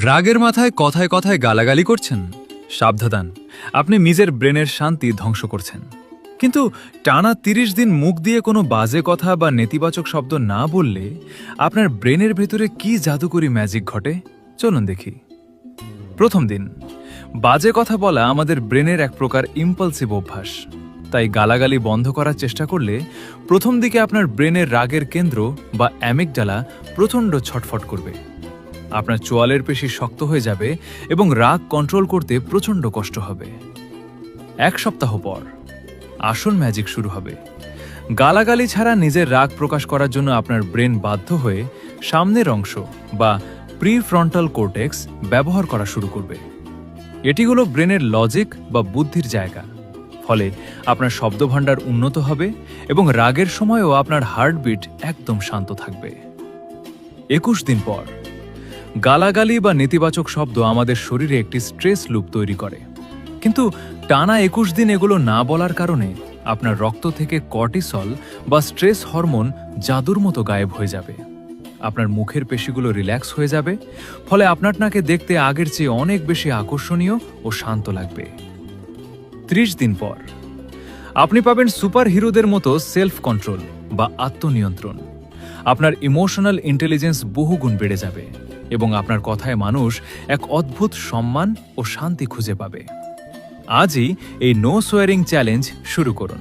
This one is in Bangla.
রাগের মাথায় কথায় কথায় গালাগালি করছেন? সাবধান, আপনি নিজের ব্রেনের শান্তি ধ্বংস করছেন। কিন্তু টানা ৩০ দিন মুখ দিয়ে কোনো বাজে কথা বা নেতিবাচক শব্দ না বললে আপনার ব্রেনের ভেতরে কি জাদুকরি ম্যাজিক ঘটে, চলুন দেখি। প্রথম দিন, বাজে কথা বলা আমাদের ব্রেনের এক প্রকার ইম্পালসিভ অভ্যাস। তাই গালাগালি বন্ধ করার চেষ্টা করলে প্রথম দিকে আপনার ব্রেনের রাগের কেন্দ্র বা অ্যামিগডালা প্রচণ্ড ছটফট করবে। আপনার চোয়ালের পেশি শক্ত হয়ে যাবে এবং রাগ কন্ট্রোল করতে প্রচণ্ড কষ্ট হবে। এক সপ্তাহ পর আসল ম্যাজিক শুরু হবে। গালাগালি ছাড়া নিজের রাগ প্রকাশ করার জন্য আপনার ব্রেন বাধ্য হয়ে সামনের অংশ বা প্রিফ্রন্টাল কর্টেক্স ব্যবহার করা শুরু করবে। এটি হলো ব্রেনের লজিক বা বুদ্ধির জায়গা। ফলে আপনার শব্দভাণ্ডার উন্নত হবে এবং রাগের সময়ও আপনার হার্টবিট একদম শান্ত থাকবে। ২১ দিন পর, গালাগালি বা নেতিবাচক শব্দ আমাদের শরীরে একটি স্ট্রেস লুপ তৈরি করে। কিন্তু টানা ২১ দিন এগুলো না বলার কারণে আপনার রক্ত থেকে কর্টিসল বা স্ট্রেস হরমোন জাদুর মতো গায়েব হয়ে যাবে। আপনার মুখের পেশিগুলো রিল্যাক্স হয়ে যাবে, ফলে আপনাকে দেখতে আগের চেয়ে অনেক বেশি আকর্ষণীয় ও শান্ত লাগবে। ৩০ দিন পর আপনি পাবেন সুপার হিরোদের মতো সেলফ কন্ট্রোল বা আত্মনিয়ন্ত্রণ। আপনার ইমোশনাল ইন্টেলিজেন্স বহুগুণ বেড়ে যাবে এবং আপনার কথায় মানুষ এক অদ্ভুত সম্মান ও শান্তি খুঁজে পাবে। আজই এই নো সোয়ারিং চ্যালেঞ্জ শুরু করুন।